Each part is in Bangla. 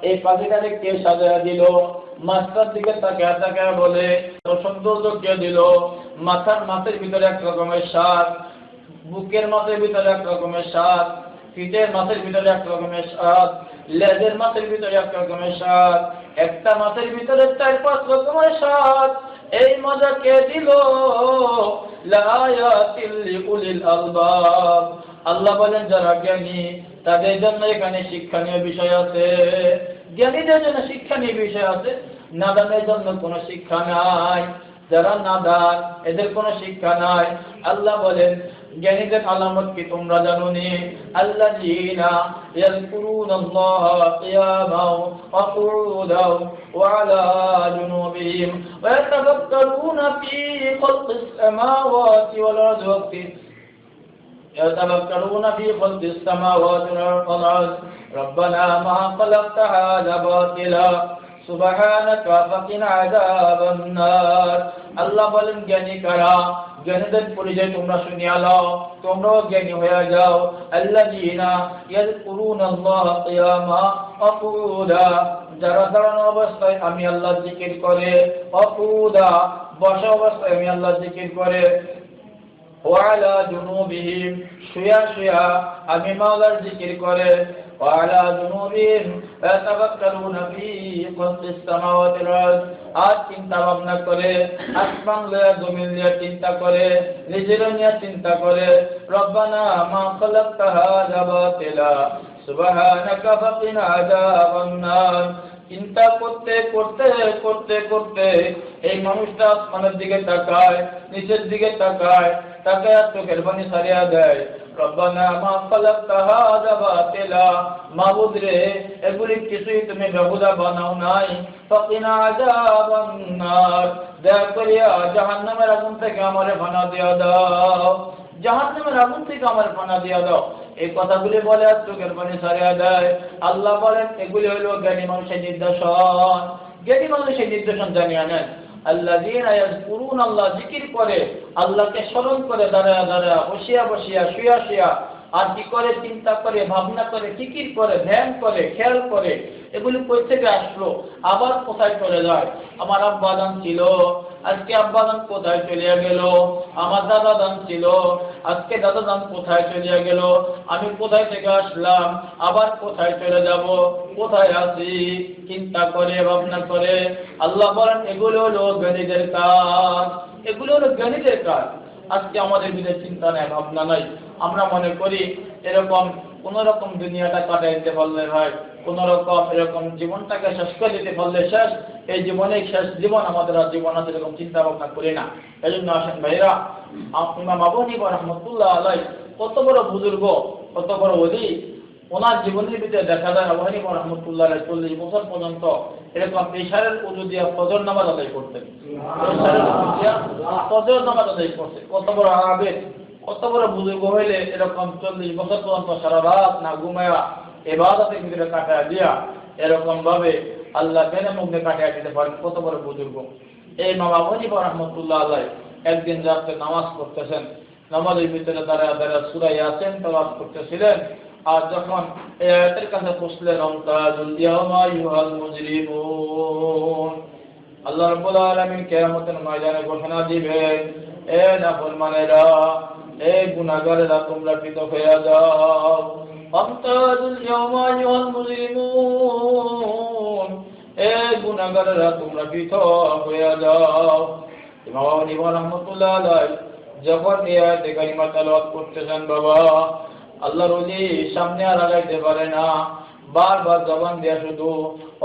এই পাখিটাকে কে সাজায়া দিল? মাছটার দিকে তাকিয়ে তাকিয়ে বলে, সৌন্দর্য কে দিল? মাছের ভিতরে এক রকমের স্বাদ, বুকের মাছের ভিতরে এক রকমের স্বাদ, পিঠের মাছের ভিতরে এক রকমের স্বাদ, লেজের মাছের ভিতরে এক রকমের স্বাদ, একটা মাছের ভিতরে 4-5 রকমের স্বাদ। এই মজা কে দিল? লায়াতিল লিউলিল আলবাব। আল্লাহ বলেন যারা জ্ঞানী তাদের জন্য এখানে শিক্ষণীয় বিষয় আছে। জ্ঞানীদের জন্য শিক্ষণীয় বিষয় আছে, নাদানের জন্য কোনো শিক্ষা নাই। যারা নাদান এদের কোনো শিক্ষা নাই। আল্লাহ বলেন জ্ঞানীদের আলামত কি তোমরা জানোনি? আল্লাযীনা ইয়াযকুরুনাল্লাহা কিয়ামান ওয়া কুউদান ওয়া আলা জুনুবিহিম ওয়া ইয়াতাফাক্কারুনা ফী খালকিস সামাওয়াতি ওয়াল আরদি يتفكرون في خلق السماوات والأرض ربنا ما خلقت هذا باطلا سبحانك فقنا عذاب النار। আল্লাহ বলেন জ্ঞানী কারা? জ্ঞানীদের পরিচয় তোমরা শুনিয়া লও, তোমরাও জ্ঞানী হয়ে যাও। আল্লাযীনা ইয়াযকুরুনাল্লাহা কিয়ামা ওয়া কুউদা, যারা দাঁড়ানো অবস্থায় আমি আল্লাহর জিকির করে, ওয়া কুউদা বসা অবস্থায় আমি আল্লাহর জিকির করে, ওয়ালা জুনুবিহিম শুয়া শুয়া আমি মাওলার জিকির করে, ওয়ালা জুনুবিহিম ইয়াতাফাক্কারুনা ফী খালকিস সামাওয়াতি ওয়াল আরদ, আর চিন্তা ভাবনা করে, আসমান লয়া জমিন লয়া চিন্তা করে, নিজের নিয়ে চিন্তা করে। রব্বানা মা খালাকতা হাযা বাতিলা সুবহানাকা ফাকিনা আযাবান নার। চিন্তা করতে করতে করতে করতে এই মানুষটা আসমানের দিকে তাকায়, নিচের দিকে তাকায়, তাকায় চোখের পানি সারিয়া দেয়। রব্বানা মা খালাকতা হাযা বাতিলা, মাবুদ রে এগুলি কিছুই তুমি বেহুদা বানাও নাই। ফাকিনা আযাবান নার, দয়া করিয়া জাহান্নামের আগুন থেকে আমারে ফানা দিয়া দাও, জাহান্নামের আগুন থেকে আমার ফানা দিয়া দাও। এই কথাগুলি বলে আর চোখের পানি সারিয়া দেয়। আল্লাহ বলেন এগুলি হলো জ্ঞানী মানুষের নির্দেশন। জ্ঞানী মানুষের নির্দেশন জানিয়ে নেন। আল্লাযীনা ইয়াযকুরুনাল্লাহ, জিকির করে, আল্লাহকে স্মরণ করে, দাঁড়ায়া দাঁড়ায়া, বসিয়া বসিয়া, শুয়া শুয়া, আর কি করে? চিন্তা করে, ভাবনা করে, ফিকির করে, ধ্যান করে, খেয়াল করে। এগুলি কই থেকে আসলো? আবার কোথায় চলে যায়? আমার আব্বা দান ছিল, আজকে আব্বা দান কোথায় চলিয়া গেল? আমার দাদা দান ছিল, আজকে দাদা দান কোথায় চলিয়া গেল? আমি কোথায় থেকে আসলাম, আবার কোথায় চলে যাব? কোথায় আছি? চিন্তা করে, ভাবনা করে। আল্লাহ বলেন এগুলো হলো জ্ঞানীদের কাজ, এগুলো হলো জ্ঞানীদের কাজ। আজকে আমাদের ভিতরে চিন্তা নাই, ভাবনা নাই। আমরা মনে করি এরকম কোন রকম দুনিয়াটা কাটাই দিতে পারলে হয়, কোন রকম এরকম জীবনটাকে শেষ করে দিতে পারলে শেষ। এই জীবনে শেষ জীবন, আমাদের আর জীবন আছে এরকম চিন্তা ভাবনা করি না। এই জন্য আসেন ভাইরা, ইমাম আবু হানিফা রাহমাতুল্লাহ আলাইহি কত বড় বুজুর্গ, কত বড় ওলি। ওনার জীবনের ভিতরে দেখা যায় আবু হানিফা রাহমাতুল্লাহ আলাইহি 40 বছর পর্যন্ত এরকম ইশারের উযু দিয়ে ফজর নামাজ আদায় করতেন। ইশারের উযু দিয়ে ফজর নামাজ আদায় করতেন। কত বড় আবেদ, কত বড় বুজুর্গ হইলে এরকম 40 বছর পর্যন্ত সারা রাত না ঘুমায়া ইবাদতের ভিতরে কাটায় দিয়া এরকম ভাবে আল্লাহ বেনে মুখে কাটায় দিতে পারেন। কত বড় বুজুর্গ। এই ইমাম আবু হানিফা রাহমাতুল্লাহ আলাইহি একদিন রাতে নামাজ পড়তেছেন, নামাজের ভিতরে দাঁড়ায় দাঁড়ায় সূরা ইয়াসিন তেলাওয়াত করতেছিলেন। আর যখন এই আয়াতের কাছে পৌঁছলেন, আমতাজুল ইয়াওমা আইয়ুহাল মুজরিমুন, আল্লাহ রাব্বুল আলামিন কিয়ামতের ময়দানে ঘোষণা দিবেন, এ নাফরমানেরা, এ গুনাহগারেরা, তোমরা পৃথক হয়ে যাও। আমতাজুল ইয়াওমা আইয়ুহাল মুজরিমুন, এ গুনাহগারেরা, তোমরা পৃথক হয়ে যাও। ইমাম আবু হানিফা রাহমাতুল্লাহ আলাইহি যখন এই আয়াতে কারিমা তেলাওয়াত করতেছেন, বাবা আল্লাহর ওলি সামনে আর আগাইতে পারে না, বারবার জবান দিয়া শুধু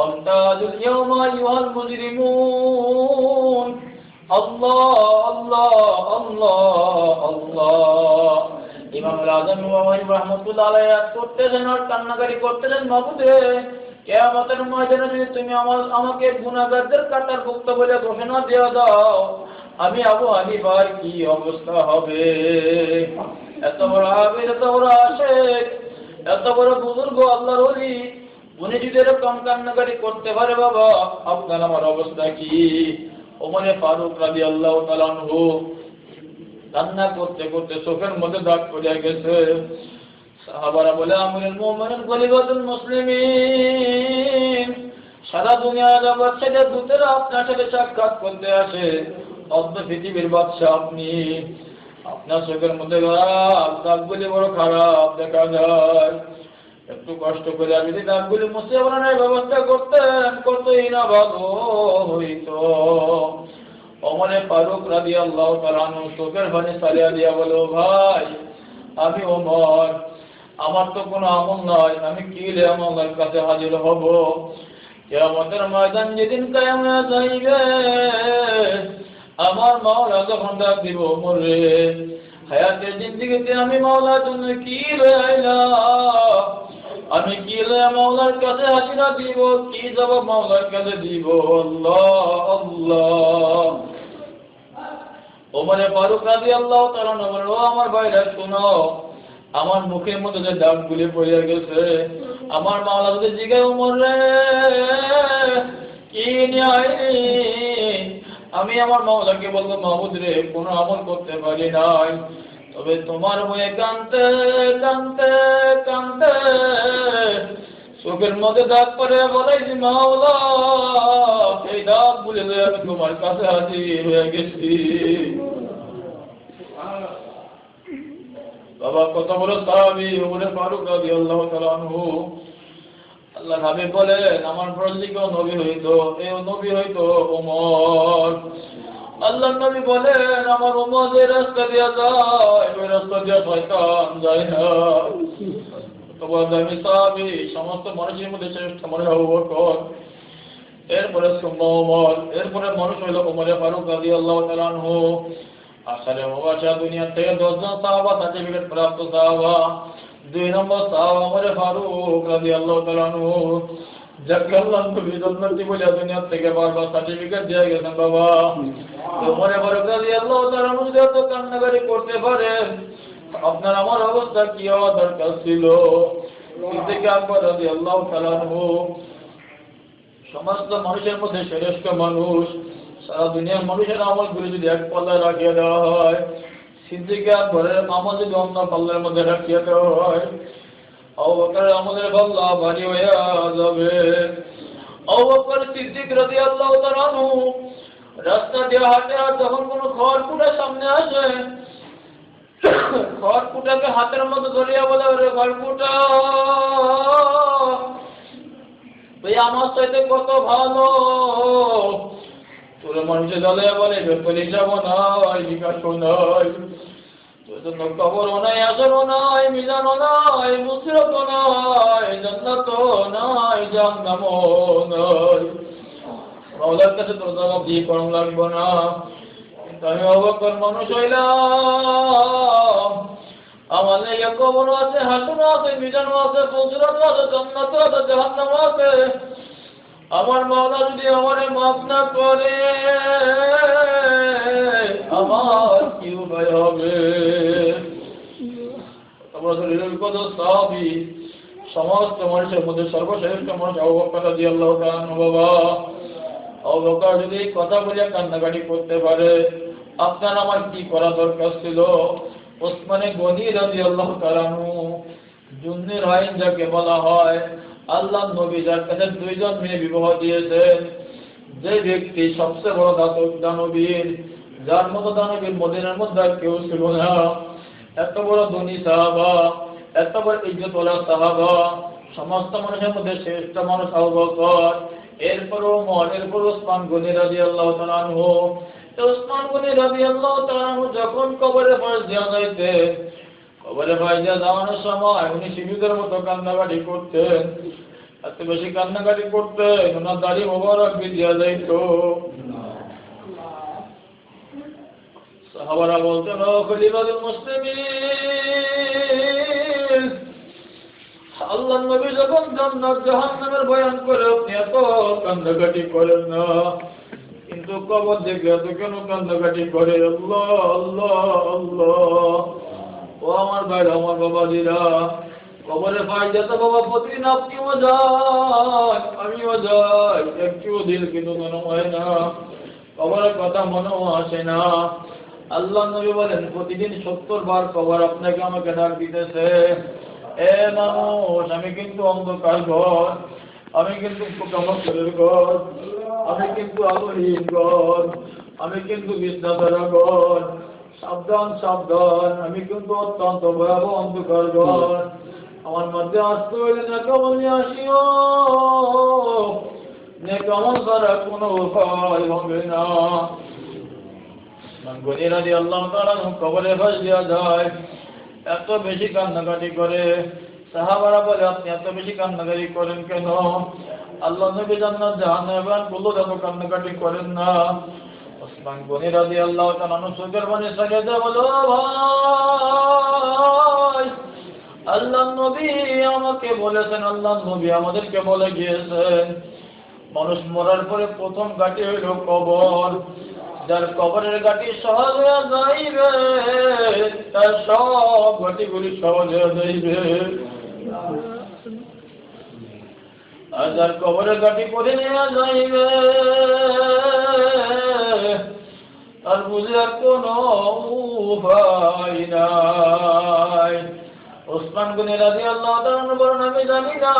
আমতাজুল ইয়াওমা আইয়ুহাল মুজরিমুন, আল্লাহ আল্লাহ আল্লাহ আল্লাহ। ইমাম আযম ইমাম হানিফা রাহমাতুল্লাহ আলাইহি করতেছেন আর কান্নাকারি করতেছেন, মাবুদে কিয়ামতের ময়দানে যদি তুমি আমাকে গুনাহগারদের কাতার ভুক্ত বলে ঘোষণা দিয়ে দাও, আমি আবু হানিফার কি অবস্থা হবে? এত বড় আবেদ, এত বড় আশিক, এত বড় বুজুর্গ আল্লাহর ওলি, উনি যদি এরকম কান্নাকারি করতে পারে, বাবা আপনার আমার অবস্থা কি? ওমর ফারুক রাদিয়াল্লাহু তাআলা আনহু কান্না করতে করতে চোখের মধ্যে দাগ পড়ে গেছে। সাহাবারা বলে, আমিরুল মুমিনিন খলিফাতুল মুসলিমিন, সারা দুনিয়ার জগৎ থেকে দূতেরা আপনার সাথে সাক্ষাৎ করতে আসে। অর্ধ পৃথিবীর বাদশা আপনি। আপনার চোখের মধ্যে দাগগুলি বড় খারাপ দেখা যায়। একটু কষ্ট করে যদি দাগগুলি মুছে বানানোর ব্যবস্থা করতেন, কতই না ভালো হইত। ওমরে ফারুক রাদিয়াল্লাহু তাআলা আনহু চোখের পানি ছাড়িয়া দিয়া বলো, ভাই আমি ওমর, আমার তো কোনো আমল নাই, আমি কি রে আমার কাছে হাজির হব? কিয়ামতের ময়দান যেদিন কায়েম হয়ে যাইবে, আমার মাওলা যখন ডাক দিব, ওমর রে, হায়াতের জিন্দেগিতে আমি মাওলার জন্য কি লয়ে আইলাম, আমি কি লয়ে মাওলার কাছে হাজিরা দিব, কি জবাব মাওলার কাছে দিব? আল্লাহ আল্লাহ। ওমরে ফারুক রাদিয়াল্লাহু তাআলা বলল, আমার ভাইরা শুনো, আমার মুখের মধ্যে যে দাগগুলি পড়ে গেছে, আমার মাওলা যদি জিজ্ঞাসা, ওমর রে কি নিয়ে? আমি আমার মাওলাকে বলবো, মাহবুদ রে, কোনো আমল করতে পারি নাই, তবে তোমার বয়ে কানতে কানতে কানতে চোখের মধ্যে দাগ পরে বলেছি, মাওলা সেই দাগ বলে আমি তোমার কাছে হাজির হয়ে গেছি। বাবা কত বড় সাহাবী ওমর ফারুক রাদিয়াল্লাহু তাআলা আনহু। আল্লাহ হাবিব বলেন, আমার প্রতিজ্ঞ নবী হইতো, এই নবী হইতো ওমর। আল্লাহ নবী বলেন, আমার ওমর যে রাস্তা দিয়ে যায়, ওই রাস্তা দিয়ে শয়তান যায় না। তোমার দামি সাহাবী, সমস্ত মানুষের মধ্যে শ্রেষ্ঠ মনে আবু বকর, এরপরে সুম্মা ওমর, এরপরে মানুষ হইল ওমরে ফারুক রাদিয়াল্লাহু তাআলা আনহু। আসলে ওবাসা দুনিয়া থেকে 10 জন সাহাবা সার্টিফিকেট প্রাপ্ত সাহাবা। 2 নম্বর সাহাবা ওমরে ফারুক রাদিয়াল্লাহু তাআলা আনহু, যাকে আল্লাহ নবী জান্নাতি বলে দুনিয়া থেকে বারবার সার্টিফিকেট দিয়ে গেছেন। বাবা ওমরে ফারুক রাদিয়াল্লাহু তাআলা আনহু যত কান্নাকারি করতে পারেন, আপনার আমার অবস্থা কি হওয়া দরকার ছিল? সিদ্দিক আকবর রাদিয়াল্লাহু তাআলা আনহু, সমস্ত মানুষের মধ্যে শ্রেষ্ঠ মানুষ। সারা দুনিয়ার মানুষের আমলগুলি যদি এক পাল্লায় রাখিয়ে দেওয়া হয়, সিদ্দিক আকবরের আমল যদি অন্য পাল্লার মধ্যে রাখিয়ে দেওয়া হয়, আবু বকরের আমলের পাল্লা ভারী হয়ে যাবে। আবু বকর সিদ্দিক রাদিয়াল্লাহু তাআলা আনহু রাস্তা দিয়ে হাঁটে, আর যখন কোনো খড়কুটা সামনে আসে, খড়কুটাকে হাতের মধ্যে ধরিয়া বলে, ওরে খড়কুটা, তুই আমার সাথে কত ভালো। তোর মানুষের দলে বলে, ব্যাপার হিসাবও নাই, বিকাশও নাই, তোর জন্য কবরও নাই, আসরও নাই, মিজানও নাই, মুসিরতও নাই, জান্নাতও নাই, জাহান্নামও নাই। মাওলার কাছে তোর জবাব দিয়ে করণ লাগবো না। কিন্তু আমি আবু বকর মানুষ হইলাম, আমার লেগে কবরও আছে, হাসরও আছে, মিজানও আছে, মুসিরতও আছে, জান্নাতও আছে, জাহান্নামও আছে। আমার মাওলা যদি আমারে মাফ না করে, আমার কি উপায় হবে? কত সাহাবী, সমস্ত মানুষের মধ্যে সর্বশ্রেষ্ঠ মানুষ আবু বকর রাদিয়াল্লাহু তাআলা আনহু। বাবা আবু বকর যদি কথা বলিয়া কান্নাকাটি করতে পারে, আপনার আমার কি করা দরকার ছিল? ওসমানে গনি রাদিয়াল্লাহু তাআলা আনহু, জুন্নের আইন যাকে বলা হয়, আল্লাহ নবী যার কাছে 2 জন মেয়ে বিবাহ দিয়েছেন, যে ব্যক্তি সবচেয়ে বড় দানবীর, যার মতো দানবীর মদিনার মধ্যে আর কেউ ছিল না। এত বড় ধনী সাহাবা, এত বড় ইজ্জতওয়ালা সাহাবা, সমস্ত মানুষের মধ্যে শ্রেষ্ঠ মানুষ আবু বকর, এরপর ওমর, এরপর ওসমান গনি রাদিয়াল্লাহু তাআলা আনহু। ওসমান গনি রাদিয়াল্লাহু তাআলা আনহু যখন কবরে ফাঁস দেওয়া যাইতেন, কবরে ফাঁস দেওয়া যাওয়ানোর সময় উনি শিশুদের মতো কান্নাকাটি করতেন। এত বেশি কান্নাকাটি করতেন, ওনার দাড়ি মোবারক ভিজিয়া যাইত। সাহাবারা বলতেন, ও খলিফাতুল মুসলিমিন, আল্লাহ নবী যখন জান্নাত জাহান্নামের বয়ান করে, আপনি এত কান্নাকাটি করেন না, কিন্তু কবর দেখে এত কেন কান্নাকাটি করে? আল্লাহ আল্লাহ আল্লাহ। ও আমার ভাই, আমার বাবাজিরা, কবরে পাই যেত বাবা, প্রতিদিন আপনিও যান, আমিও যাই, একটুও দিল কিন্তু মনে হয় না, কবরের কথা মনেও আসে না। আল্লাহ নবী বলেন, প্রতিদিন 70 বার কবর আপনাকে আমাকে ডাক দিতেছে, এ মানুষ, আমি কিন্তু অন্ধকার ঘর, আমি কিন্তু পোকামাকড়ের ঘর, আমি কিন্তু আলোহীন ঘর, আমি কিন্তু বিদ্যাধরা ঘর। সাবধান সাবধান, আমি কিন্তু অত্যন্ত ভয়াবহ অন্ধকার ঘর। আমার মধ্যে আসতে হইলে নেকামল নিয়ে আসিও, নেকামল ছাড়া কোনো উপায় হবে না। গনি রাদিয়াল্লাহু তাআলা কবরে ফাঁস দেওয়া যায়, এত বেশি কান্নাকাটি করে। সাহাবারা বলে, আপনি এত বেশি কান্নাকাটি করেন কেন? আল্লাহ নবী জান্নাত জাহান্নাম বলল, এত কান্নাকাটি করেন না। ওসমান গনি রাদিয়াল্লাহু তাআলা চোখের পানি ছেড়ে দিয়ে বলো, ভাই, আল্লাহ নবী আমাকে বলেছেন, আল্লাহ নবী আমাদেরকে বলে গিয়েছেন, মানুষ মরার পরে প্রথম ঘাটি হইল কবর। যার কবরের ঘাটি সহজ হয়ে যাইবে, তার সব ঘাটিগুলি সহজ হয়ে যাইবে। আর যার কবরের ঘাটি করে নেওয়া যাইবে, আর বুঝার কোনো উপায় নাই। ওসমান গনি রাদিয়াল্লাহু তাআলা বলেন, আমি জানি না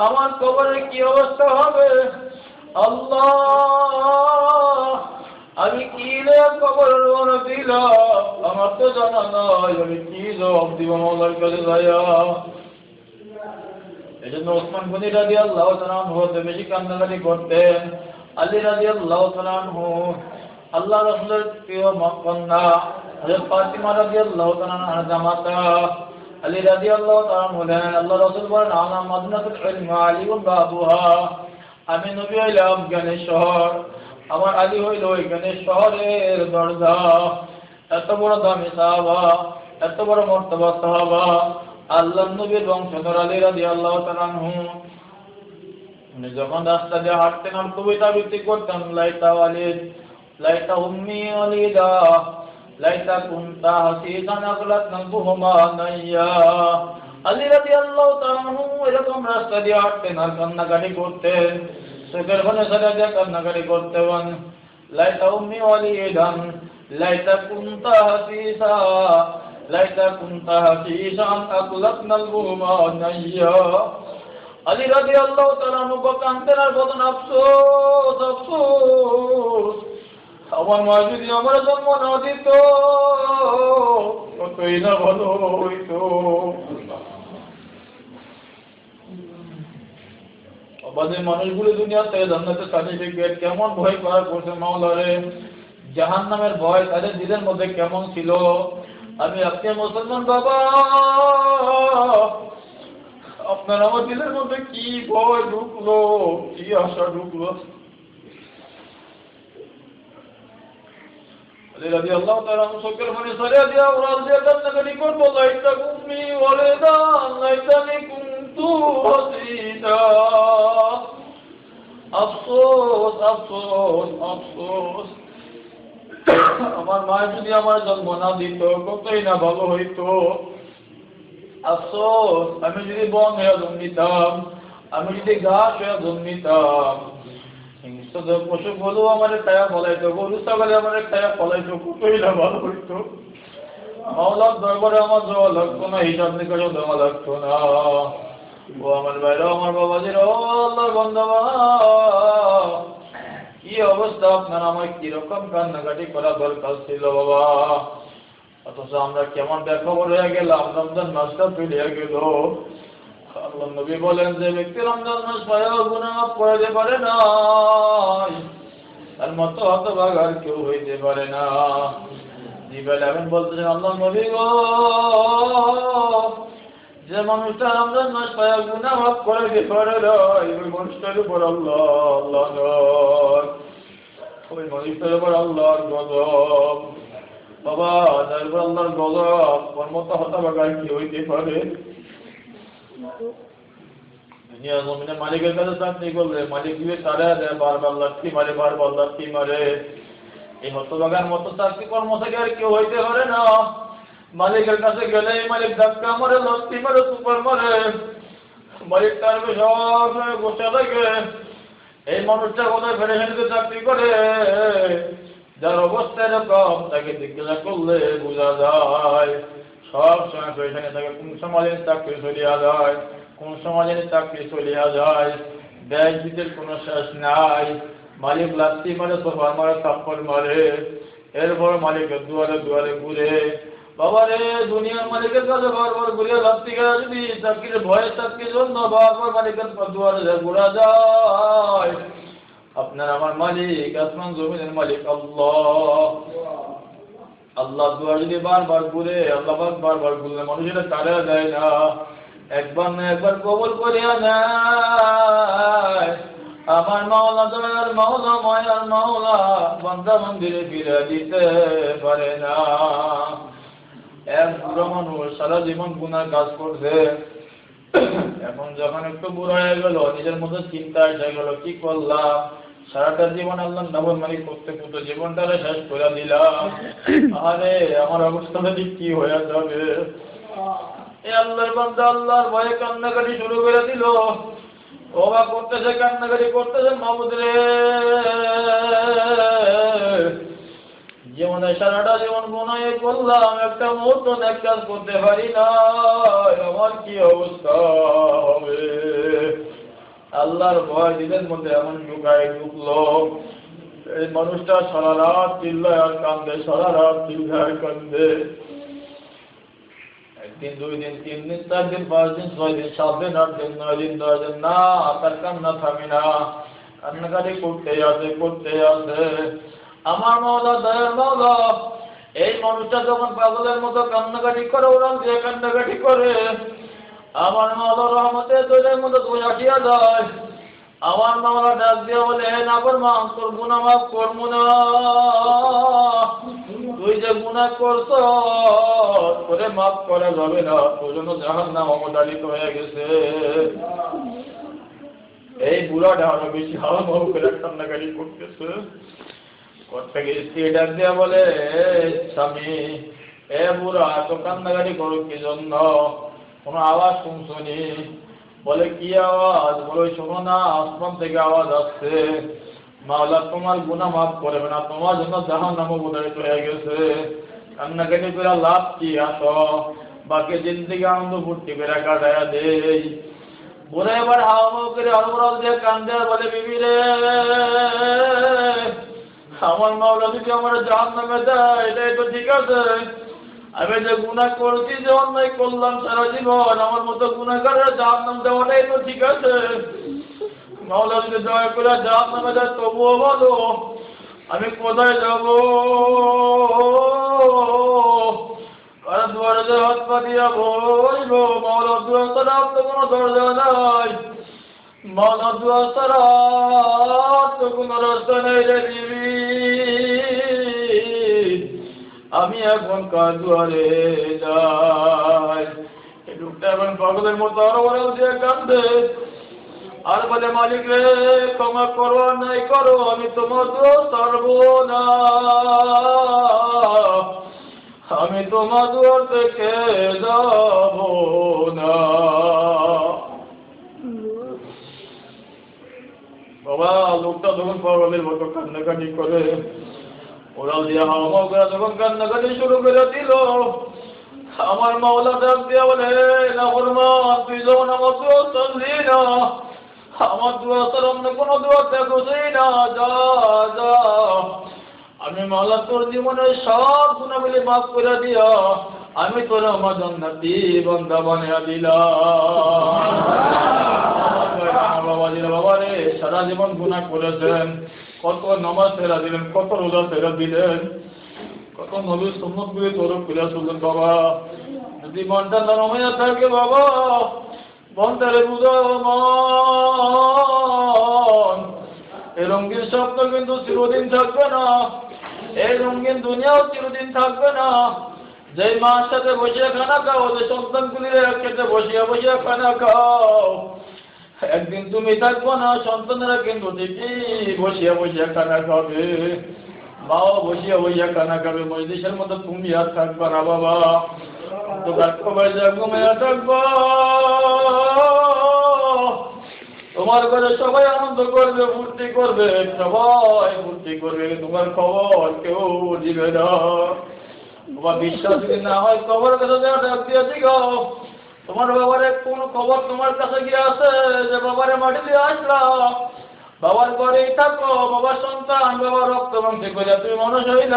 আমার কবরের কি অবস্থা হবে। আল্লাহ, আমি কি কবরের মনে দিলাম, আমার তো জানা নাই, আমি কি জবাব দিব মৌলার কাছে যাইয়া। এই জন্য ওসমান গনি রাদিয়াল্লাহু তাআলা হতে বেশি কান্নাকাটি করতেন। আলী রাদিয়াল্লাহু তাআলা আল্লাহ রাসূলের প্রিয় কন্যা হযরত ফাতিমা রাদিয়াল্লাহু তাআলা জামাতা। আলী রাদিয়াল্লাহু তাআলা বলেন, আল্লাহ রাসূল বলেন, আনা মাদনাতুল ইলম আলিউন বাবুহা, আমি নবী হইলাম জ্ঞানের শহর, আমার আলী হইল ওই জ্ঞানের শহরের দরজা। এত বড় দামি সাহাবা, এত বড় মর্তবা সাহাবা, আল্লাহ নবীর বংশধর আলী রাদিয়াল্লাহু তাআলা। উনি যখন রাস্তা দিয়ে হাঁটতেন আর কবিতা আবৃত্তি করতেন, লাইতা ওয়ালিদ, লাইতা উম্মি ওয়ালিদা, লাইতা কুনতা হাসিসান আগলাতনা বুহুমা নাইয়া। আলী রাদিয়াল্লাহু তাআলা এরকম রাস্তা দিয়ে হাঁটতেন আর কান্নাকাটি করতেন, চোখের পানি ছেড়ে দিয়ে কান্নাকাটি করতেন। লাইতা উম্মি ওয়ালিদান, লাইতা কুনতা হাসিসা, লাইতা কুনতা হাসিসান আগলাতনা বুহুমা নাইয়া। আলী রাদিয়াল্লাহু তাআলা কাঁদতেন আর বলতেন, আফসোস আফসোস, আমার মা যদি আমার জন্ম না দিত কতই না ভালো হইত। আমাদের মানুষগুলো দুনিয়াতে জান্নাতের সার্টিফিকেট কেমন ভয় করা করছে মাওলারে, জাহান্নামের ভয় তাদের দিলের মধ্যে কেমন ছিল। আমি আপনি মুসলমান বাবা, আপনার আমার দিলের মধ্যে কি ভয় ঢুকলো, কি আশা ঢুকলো। আলী রাদিয়াল্লাহু তাআলা চোখের পানি ছেড়ে দিয়া উড়াল দিয়ে কান্নাকাটি করবো, লাইতা উম্মি ওয়ালিদান, লাইতানি কুনতু হাসিদা, আফসোস আফসোস আফসোস, আমার মা যদি আমার জন্ম না দিত কতই না ভালো হইতো। আফসোস, আমি যদি বন হয়ে জন্মিতাম, আমি যদি ঘাস হয়ে জন্মিতাম, হিংস্র পশু বলু আমার খায়া ফলাইতো, গরু ছাগলে আমার খায়া ফলাইতো, কতই না ভালো হইতো। মাওলার দরবারে আমার যাওয়া লাগতো না, হিসাব নিকাশও দেওয়া লাগতো না। ও আমার বাইরে, আমার বাবাজির, ও আল্লাহর বান্দা, কি অবস্থা আপনার, আমার কিরকম কান্নাকাটি করা দরকার ছিল বাবা। অথচ আমরা কেমন বেখবর হয়ে গেলাম, রমজান মাসটা পেরিয়ে গেল। আল্লাহ নবী বলেন, যে ব্যক্তি রমজান মাস পায়ও গুনাহ মাফ করতে পারে না, তার মতো হতভাগা আর কেউ হইতে পারে না। জিবরাইল আমিন বলতেছেন, আল্লাহ নবী গো, যে মানুষটা রমজান মাস পায়ও গুনাহ মাফ করতে পারে না, ওই মানুষটার উপর আল্লাহ নয়, ওই মানুষটার উপর আল্লাহর গজব। বাবা, যার উপর আল্লাহর গজব, ওর মতো হতভাগা কি হইতে পারে? দুনিয়া জমিনে মালিকের কাছে চাকরি করলে মালিক দিবে তারা দেয়, বারবার লাঠি মারে, বারবার লাঠি মারে। এই হতভাগার মতো চাকরি কর্ম থেকে আর কেউ হইতে পারে না। মালিকের কাছে গেলে মালিক ধাক্কা মারে, লাঠি মারে, সুপার মারে, মালিক তার সব বসে থাকে। এই মানুষটা কোথায় ফেডারেশনকে চাকরি করে, যার অবস্থা এরকম তাকে জিজ্ঞাসা করলে বোঝা যায়। সব সময় ফেডারেশনে থাকে, কোন সময় চাকরি সরিয়া যায়, কোন সময় যেন চাকরি চলিয়া যায়, ব্যয় দিতের কোনো শেষ নাই। মালিক লাত্তি মারে, সোফার মারে, থাপ্পড় মারে, এরপর মালিকের দুয়ারে দুয়ারে ঘুরে। বাবা রে, দুনিয়ার মালিকের কাছে বারবার ঘুরিয়ে লাত্তি খেয়ে যদি চাকরির ভয়ে চাকরির জন্য বারবার মালিকের দুয়ারে ঘুরা যায়। আপনার আমার মালিক, আসমান জমিনের মালিক আল্লাহ। আল্লাহ দুয়ার যদি বারবার ঘুরে, আল্লাহ বারবার ঘুরলে মানুষেরা তারা দেয় না, একবার না একবার কবল করিয়া নেয়। আমার মাওলা দয়ার মাওলা মায়ার মাওলা বান্দা মন্দিরে ফিরে দিতে পারে না। এক বুড়ো মানুষ সারা জীবন গুনার কাজ করছে, এখন যখন একটু বুড়ো হয়ে গেল নিজের মধ্যে চিন্তা এসে গেল, কি করলাম, সারাটা জীবন আল্লাহর নাফরমানি করতে করতে জীবনটারে শেষ করে দিলাম। আরে আমার অবস্থাটা ঠিক কি হয়ে যাবে। এই আল্লাহর বান্দা আল্লাহর ভয়ে কান্নাকাটি শুরু করে দিল, তওবা করতেছে, কান্নাকাটি করতেছে, মাবুদ রে জীবনে সারাটা জীবন গুনাহে করলাম, একটা মুহূর্ত এক কাজ করতে পারি না, আমার কি অবস্থা হবে। আল্লাহর ভয় দিলের মধ্যে এমন ঢুকায় ঢুকলো, এই মানুষটা সারা রাত চিল্লায় আর কান্দে, সারা রাত চিল্লায় কান্দে। একদিন, 2 দিন, 3 দিন, 4 দিন, 5 দিন, 6 দিন, 7 দিন, 8 দিন, 9 দিন, 10 দিন, না তার কান্না থামি না, কান্নাকাটি করতে আছে করতে আছে। আমার মাওলা দয়ার মাওলা, এই মানুষটা যখন পাগলের মতো কান্নাকাটি করে, ওরাম দিয়ে কান্নাকাটি করে, আমার মাওলা রহমতে তোদের মতো তুই আসিয়া যায়। আমার মাওলা ডাক দিয়ে বলে, হে নাফরমান, তোর গুনাহ মাফ করবো না, তুই যে গুনাহ করছ তোরে মাফ করা যাবে না, তোর জন্য জাহান্নাম অবধারিত হয়ে গেছে। এই বুড়াটা আরো বেশি হাওয়া করে কান্নাকাটি করতেছে। করতে গিয়ে স্ত্রী ডাক দিয়া বলে, স্বামী এ বুড়া এত কান্নাকাটি করো কি জন্য, কোনো আওয়াজ শুনছনি? বলে কি আওয়াজ? বলে শোনো না, আসমান থেকে আওয়াজ আসছে, মাওলা তোমার গুনাহ মাফ করবে না, তোমার জন্য জাহান্নাম অবধারিত হয়ে গেছে। কান্নাকাটি করে লাভ কি? আসো বাকি জিন্দেগি আনন্দ ফুর্তি করে কাটায়া দেই। বুড়া এবার হাওয়া করে হড়বড় দিয়ে কান্দে আর বলে, বিবি রে আমার মাওলা যদি আমার জাহান্নামে দেয় এটাই তো ঠিক আছে, আমি যে গুনাহ করছি, যে অন্যায় করলাম সারা জীবন, আমার মতো গুনাহগারের জাহান্নাম দেওয়াটাই তো ঠিক আছে। মাওলা যদি দয়া করে জাহান্নামে দেয় তবুও বলো, আমি কোথায় যাব? কারণ দুয়ারে যে হাত পা দিয়া বলব, মাওলা দুয়ার ছাড়া তো কোনো দরজা নাই, মাওলা দুয়ার ছাড়া তো কোনো রাস্তা নেই রে দিবি। আমি এখন কার দুয়ারে যাই? এই লোকটা এখন পাগলের মতো আরো ওরাও দিয়ে কান্দে আর বলে, মালিক রে ক্ষমা করো, নাই করো, আমি তোমার দুয়ার ছাড়বো না, আমি তোমার দুয়ার থেকে যাব না। বাবা লোকটা যখন পাগলের মতো কান্নাকাটি করে, ওরাল দিয়া হাওয়া করে যখন কান্নাকাটি শুরু করে দিল, আমার মাওলা ডাক দিয়া বলে, নাফরমান তুই যখন আমার দুয়ার ছাড়লি না, আমার দুয়ার ছাড়া অন্য কোনো দুয়ার দেখোই না, যা যা, আমি মাওলা তোর জীবনের সব গুনাহগুলি মাফ করে দিয়া আমি তোর আমার জান্নাতি বান্দা বানিয়ে দিলাম। বাবা রে সারা জীবন গুনাহ করেছেন, কত নামাজ ফেরা দিলেন, কত রোজা ফেরা দিলেন, কত নবীর সুন্নত গুলি তোর ফিরে চললেন। বাবা যদি মনটা নরম হয়ে থাকে, বাবা মনটারে বুঝাও, মন এই রঙিন স্বপ্ন কিন্তু চিরদিন থাকবে না, এই রঙিন দুনিয়াও চিরদিন থাকবে না। যে মার সাথে বসিয়া খানা খাও, যে সন্তানগুলির একসাথে বসিয়া বসিয়া খানা খাও, একদিন তুমি থাকবো না, সন্তানেরা কিন্তু ঠিকই বসিয়া বসিয়া খানা খাবে, মাও বসিয়া বসিয়া খানা খাবে, মজলিসের মতো তুমি আর থাকবা না। বাবা তো থাকবো বাইজা ঘুমিয়ে থাকবো, তোমার ঘরে সবাই আনন্দ করবে, ফুর্তি করবে, সবাই ফুর্তি করবে, তোমার খবর কেউ দিবে না। তোমার বিশ্বাস যদি না হয় খবর কাছে ডাক দিয়েছি গো, তোমার বাবারে কোন খবর তোমার কাছে গিয়ে আছে যে বাবারে মাটি দিয়ে আসলাম, বাবার ঘরেই থাকো, বাবার সন্তান, বাবার রক্ত মাংসে করে তুমি মানুষ হইল,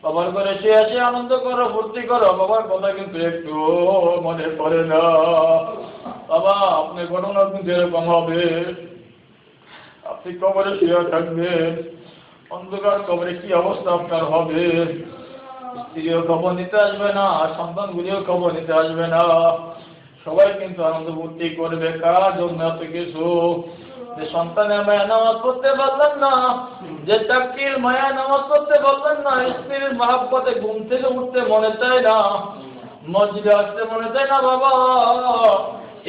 বাবার ঘরে শুয়ে আসে আনন্দ করো, ফুর্তি করো, বাবার কথা কিন্তু একটু মনে পড়ে না। বাবা আপনার ঘটনা কিন্তু এরকম হবে, আপনি কবরে শুয়ে থাকবেন, অন্ধকার কবরে কি অবস্থা আপনার হবে, স্ত্রীও খবর নিতে আসবে না, সন্তানগুলিও খবর নিতে আসবে না, সবাই কিন্তু আনন্দ ফুর্তি করবে। কার জন্য এত কিছু? যে সন্তানের মায়া নামাজ পড়তে পারলেন না, যে চাকরির মায়া নামাজ পড়তে পারলেন না, স্ত্রীর মহাব্বতে ঘুম থেকে উঠতে মনে চায় না, মসজিদে আসতে মনে চায় না, বাবা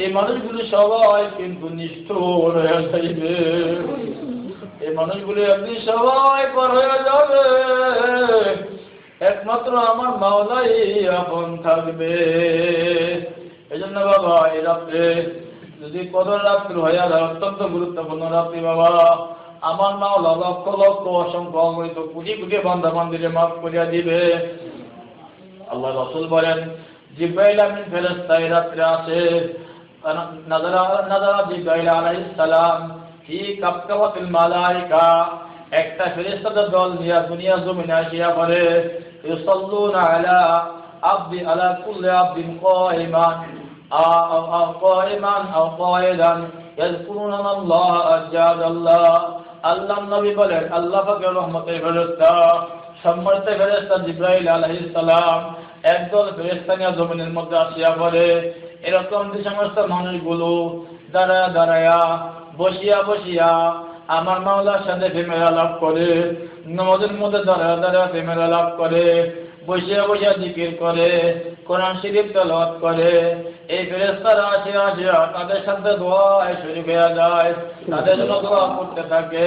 এই মানুষগুলি সবাই কিন্তু নিষ্ঠুর হয়ে যাইবে, এই মানুষগুলি আপনি সবাই পর হয়ে যাবে, একমাত্র আমার মাওলাই আপন থাকবে। এই জন্য বাবা এই রাত্রে যদি কদর রাত্রি হয়ে যায়, অত্যন্ত গুরুত্বপূর্ণ রাত্রি বাবা, আমার মাওলা লক্ষ লক্ষ অসংখ্য অগণিত কোটি কোটি বান্দা বান্দিরে মাফ করিয়া দিবে। আল্লাহ রাসূল বলেন, জিবরাইল আমিন ফেরেশতা এই রাত্রে আসে, নাযারা জিবরাইল আলাইহিস সালাম ফি কাবকাবাতিল মালাইকা, একটা ফেরেশতাদের দল নিয়ে দুনিয়া জমিনে আসিয়া পড়ে, ইউসাল্লুনা আলা আবদি আলা কুল্লি আবদিন কাইমান আও কায়দান ইয়াযকুরুনা আল্লাহ আজ্জাদাল্লাহ। আল্লাহর নবী বলেন, আল্লাহ পাকের রহমতের ফেরেশতা, সম্মানিত ফেরেশতা জিবরাইল আলাইহিস সালাম একদল ফেরেশতা নিয়ে জমিনের মধ্যে আসিয়া পড়ে। এরকম যে সমস্ত মানুষগুলো দাঁড়ায়া দাঁড়ায়া বসিয়া বসিয়া আমার মাওলার সাথে প্রেমের আলাপ করে, নামাজের মধ্যে দাঁড়ায়া দাঁড়ায়া প্রেমের আলাপ করে, বসিয়া বসিয়া জিকির করে, কোরআন শরীফ তেলাওয়াত করে, এই ফেরেশতারা আসিয়া আসিয়া তাদের সাথে দোয়ায় শরীক হয়ে যায়, তাদের জন্য দোয়া করতে থাকে।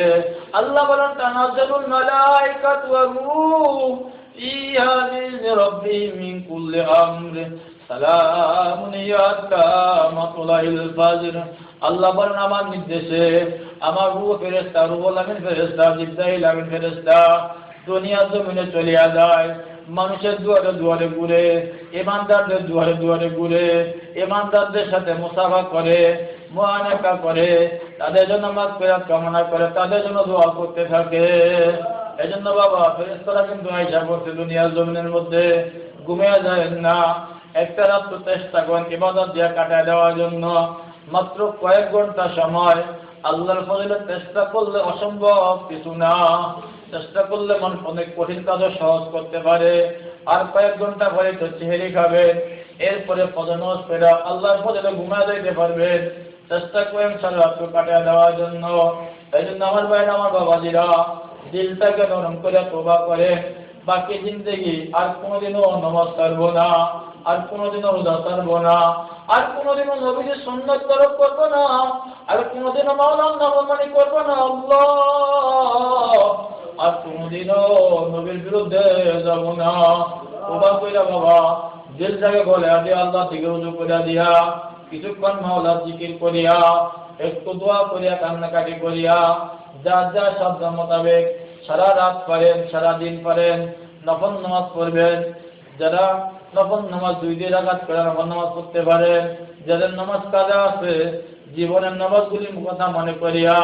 আল্লাহ বলেন, তানাজ্জালুল মালাইকাতু ওয়া রূহ ফিহা বিইذনি রাব্বিহিম মিন কুল্লি আমর সালামুন হিয়া হাত্তা মাতলাইল ফাজর। আল্লাহ বলেন, আমার নির্দেশে আমার রূহ ফেরেশতা, রুহুল আমিন ফেরেশতা, জিবরাইল আমিন ফেরেশতা দুনিয়ার জমিনে চলিয়া যায়, মানুষের দুয়ারে দুয়ারে ঘুরে, ইমানদারদের দুয়ারে দুয়ারে ঘুরে, ইমানদারদের সাথে মুসাফা করে, মুআনাকা করে, তাদের জন্য মাগফিরাত কামনা করে, তাদের জন্য দোয়া করতে থাকে। এজন্য বাবা ফেরেশতারা কিন্তু আয়েশা করতে দুনিয়ার জমিনের মধ্যে ঘুমিয়ে যায় না, একটা রাত্র চেষ্টা করেন ইবাদত দিয়ে কাটায় দেওয়ার জন্য। মাত্র কয়েক ঘন্টা সময় আল্লাহর ফজিলত চেষ্টা করলে অসম্ভব কিছু না, চেষ্টা করলে মানুষ অনেক কঠিন কাজও সহজ করতে পারে। আর কয়েক ঘন্টা পরে তো চেহারি খাবেন, এরপরে ফজর ফেরা আল্লাহর ফজিলত ঘুমিয়ে যাইতে পারবেন। চেষ্টা করেন সারা রাত্র কাটিয়ে দেওয়ার জন্য। এই জন্য আমার ভাইরা, আমার বাবাজিরা, দিলটাকে নরম করে তওবা করে, বাকি জিন্দেগি আর কোনোদিনও নামাজ ছাড়বো না, আর কোনোদিনও রোজা ছাড়বো না, আর কোনোদিনও নবীর সুন্নাত তরক করবো না, আর কোনোদিনও মাওলার নাফরমানি করবো না আল্লাহ, আর কোনোদিনও নবীর বিরুদ্ধে যাবো না। তওবা কইরা বাবা দিল থেকে বলে আদি আল্লাহ থেকে রুজু করিয়া দিয়া, কিছুক্ষণ মাওলার জিকির করিয়া, একটু দোয়া করিয়া, কান্নাকাটি করিয়া, যা যা শব্দ মোতাবেক সারা রাত পারেন, সারা দিন পারেন, নফল নামাজ পড়বেন। যারা নফল নামাজ 2 রাকাত করে নফল নামাজ পড়তে পারেন, যাদের নামাজ কাজা আছে, জীবনের নামাজগুলির কথা মনে করিয়া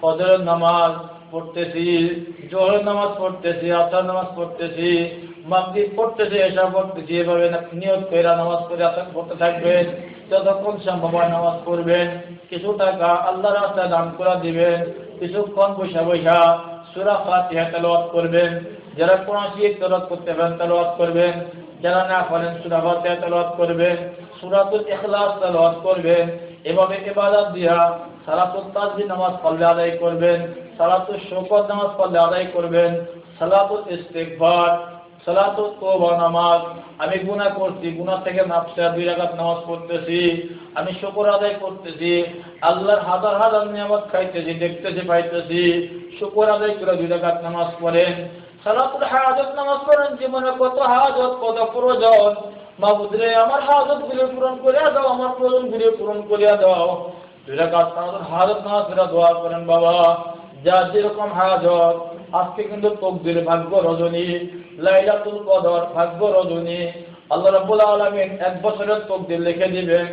ফজরের নামাজ পড়তেছি, জোহরের নামাজ পড়তেছি, আসর নামাজ পড়তেছি, মাগরিব পড়তেছি, এশা পড়তেছি, এভাবে নিয়ত করে নামাজ পড়তে থাকবেন। যতক্ষণ সম্ভব হয় নামাজ পড়বেন। কিছু টাকা আল্লাহর রাস্তায় দান করে দিবেন, কিছুক্ষণ বসা বসা সূরা ফাতিহা তেলাওয়াত করবেন। যারা কোরআন শরীফ তেলাওয়াত করতে পারেন তেলাওয়াত করবেন, যারা না পারেন সূরা ফাতিহা তেলাওয়াত করবেন, সূরাতুল ইখলাস তেলাওয়াত করবেন। এভাবে ইবাদত দিয়া সালাতুত তাসবিহ নামাজ পড়লে আদায় করবেন, সালাতুল শুকর নামাজ পড়লে আদায় করবেন, সালাতুল ইস্তিগফার, সালাতুত তওবা নামাজ। আমি গুনাহ করছি, গুনাহ থেকে মাফ চাওয়া 2 রাকাত নামাজ পড়তেছি, আমি শুকর আদায় করতেছি, আল্লাহর হাজার হাজার নিয়ামত খাইতেছি, দেখতেছি, পাইতেছি, শুকর আদায় করে 2 রাকাত নামাজ পড়েন। সালাতুল হাজাত নামাজ পড়েন, জীবনে কত হাজত, কত প্রয়োজন, মাবুদ রে আমার হাজতগুলো পূরণ করিয়া দাও, আমার প্রয়োজনগুলো পূরণ করিয়া দাও। 2 রাকাত সালাতুল হাজাত নামাজ পড়ে দোয়া করেন বাবা। যার যেরকম হাজত, আজকে কিন্তু তকদির ভাগ্য রজনী, লাইলাতুল কদর ভাগ্য রজনী, আল্লাহ রাব্বুল আলামিন 1 বছরের তকদির লিখে দিবেন।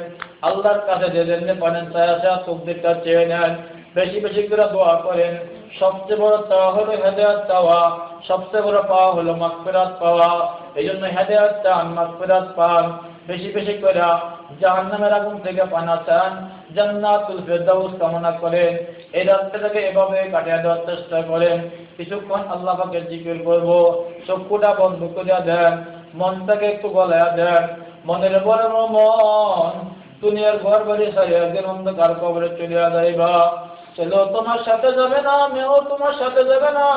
আল্লাহর কাছে যে জন্য পানেন চায়া তকদিরটা চেয়ে নেন, বেশি বেশি করে দোয়া করেন। সবচেয়ে বড় চাওয়া হলো হেদায়েত চাওয়া, সবচেয়ে বড় পাওয়া হলো মাগফিরাত পাওয়া। এই জন্য হেদায়েত চান, মাগফিরাত পান, বেশি বেশি করে জাহান্নামের আগুন থেকে পানা চান, জান্নাতুল ফেরদাউস কামনা করেন। এই রাতটাকে এভাবে কাটিয়ে দেওয়ার চেষ্টা করেন। কিছুক্ষণ আল্লাহ পাকের জিকির করব, চক্ষুটা বন্ধ করে দেন, মনটাকে একটু গলায়া দেন। মনের বড় মন, দুনিয়ার ঘর বাড়ি সারি একদিন অন্ধকার কবরে চলে যাইবা। ছেলেও তোমার সাথে যাবে না, মেয়েও তোমার সাথে যাবে না,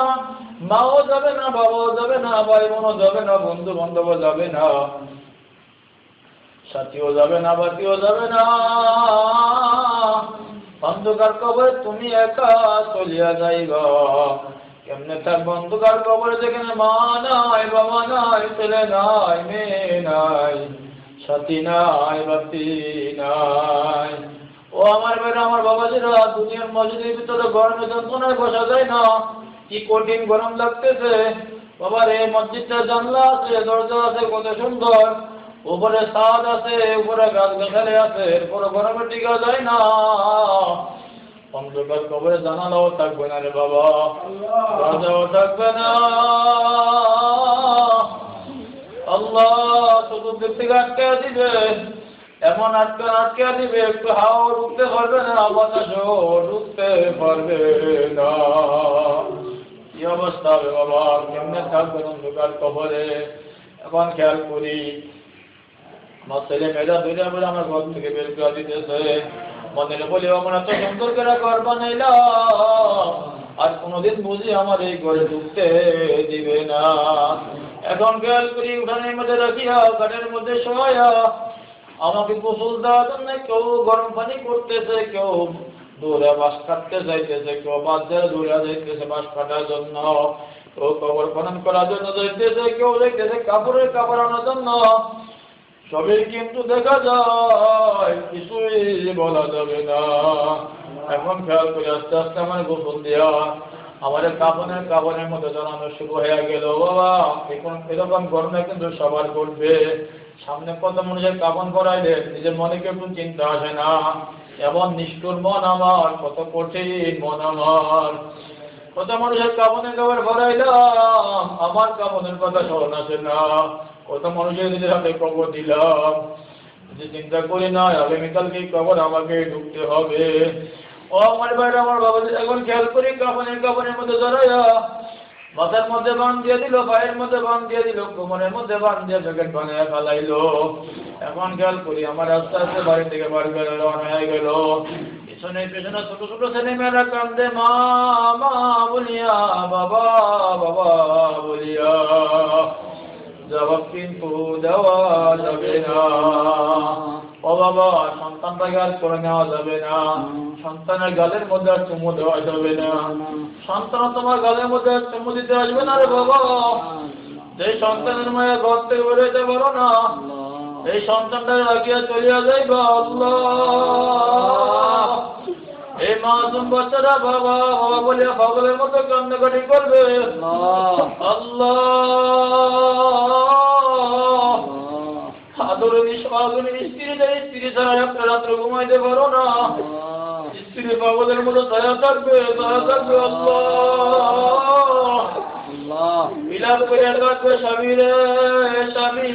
মাও যাবে না, বাবাও যাবে না, ভাই বোনও যাবে না, বন্ধু বান্ধবও যাবে না, সাথীও যাবে না, বাতিও যাবে না। অন্ধকার কবরে তুমি একা চলিয়া যাইবা। কেমনে থাকবো অন্ধকার কবরে, যেখানে মা নাই, বাবা নাই, ছেলে নাই, মেয়ে নাই, সাথী নাই, বাতি নাই। ও আমার বেড়া, আমার বাবাজিরা, দুনিয়ার মসজিদের ভিতরে গরমে যন্ত্রণায় বসা যায় না, কি কঠিন গরম লাগতেছে। বাবার এই মসজিদটা জানলা আছে, দরজা আছে, কত সুন্দর, উপরে ছাদ আছে, উপরে গাছ গাছালি আছে, এরপরে গরমে টিকা যায় না। অন্ধকার কবরে জানালাও থাকবে না রে বাবা, দরজাও থাকবে না। আল্লাহ চতুর্দিক থেকে আটকে দিবে, এমন আটকে দিবে, একটু হাওয়া ঢুকতে পারবে না, বাতাসও ঢুকতে পারবে না। কি অবস্থা হবে বাবা, কেমনে থাকবে অন্ধকার কবরে? এখন খেয়াল করি, আমার ছেলে মেয়েরা দুইটা বলে আমার ঘর থেকে বের করে দিতেছে। মনে বলি আমরা তো সুন্দর করে ঘর বানাইলাম, আর কোনোদিন বুঝি আমার এই ঘরে ঢুকতে দিবে না। এখন খেয়াল করি, উঠানের মধ্যে রাখিয়া, ঘরের মধ্যে শোয়া, আমাকে গোসল দেওয়ার জন্য কেউ গরম পানি করতেছে, কেউ দৌড়ে বাঁশ কাটতে যাইতেছে, কেউ বাজারে দৌড়ে যাইতেছে বাঁশ কাটার জন্য, কেউ কবর খনন করার জন্য যাইতেছে, কেউ যাইতেছে কাপড় আনার জন্য। সবই কিন্তু দেখা যায়, কিছুই বলা যাবে না। এখন খেয়াল করে আস্তে আস্তে আমার গোসল দেওয়া, আমাদের কাপড়ের মধ্যে জানানো শুরু হয়ে গেল। বাবা এখন এরকম গরমে কিন্তু সবার করবে। সামনে কত মানুষের কাপড় করাইলে নিজের মনে কেউ একটু চিন্তা আসে না। এমন নিষ্ঠুর মন আমার, কত কঠিন মন আমার। কত মানুষের কাপড়ের ভরাইলাম, আমার কাপড়ের কথা স্মরণ আসে না। কত মানুষের নিজের হাতে কবর দিলাম, যে চিন্তা করি না আগামীকালকে কবর আমাকে ঢুকতে হবে। ও আমার ভাইরা, আমার বাবা, এখন খেয়াল করি, কাপড়ের মধ্যে জড়াইয়া, মাথার মধ্যে বান দিয়ে দিল, পায়ের মধ্যে বান দিয়ে দিল, কোমরের মধ্যে বান দিয়ে প্যাকেট বানিয়ে ফেলাইলো। এখন খেয়াল করি, আমার আস্তে আস্তে বাড়ি থেকে বাড়ি রওনা হয়ে গেল। পেছনে ছোট ছোট ছেলে মেয়েরা কান্দে, মা মা বলিয়া, বাবা বাবা বলিয়া। জবাব কিন্তু দেওয়া যাবে না। ও বাবা, সন্তানটাকে আর করে নেওয়া যাবে না, সন্তানের গালের মধ্যে আর চুমু দেওয়া যাবে না। সন্তান তোমার গালের মধ্যে আর চুমু দিতে আসবে না রে বাবা। যে সন্তানের মায়ের ঘর থেকে বেরোতে পারো না, এই সন্তানটা রাখিয়া চলিয়া যাইবা। আল্লাহ, এই মাসুম বাচ্চারা বাবা বাবা বলিয়া পাগলের মতো কান্নাকাটি করবে। আল্লাহ, আদরণী স্বাগণী স্ত্রী ছাড়া একটা রাত্র ঘুমাইতে পারো না, স্ত্রী পাগলের মতো দয়া থাকবে। আল্লাহ, বিলাপ করে রাখবে স্বামী রে, স্বামী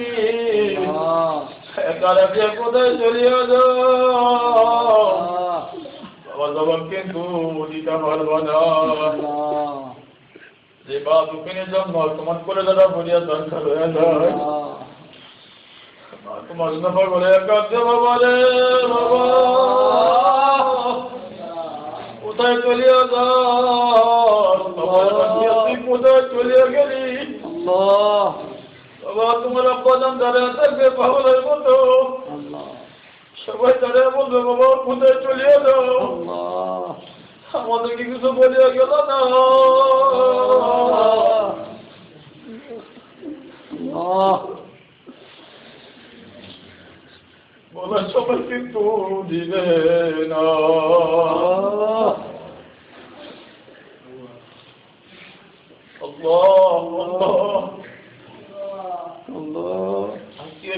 একা কোথায় চলিয়া যাও, জবাব কিন্তু দিতে পারবো না। যে বা দুঃখিনের জন্য তোমার করে দাদা বলিয়া দরকার হয়ে যায়, তোমার নফর বলে কাঁদছে। বাবা রে বাবা, কোথায় চলিয়া যাও, তুই কোথায় চলিয়া গেলি? বাবা, তোমার আব্বাজান দাঁড়িয়ে থাকবে পাগলের মতো, সবাই দাঁড়িয়ে বলবে বাবা কোথায় চলিয়া যাও, আমাদেরকে কিছু বলিয়া গেল না। বলার সবাই কিন্তু দিবে না। আত্মীয়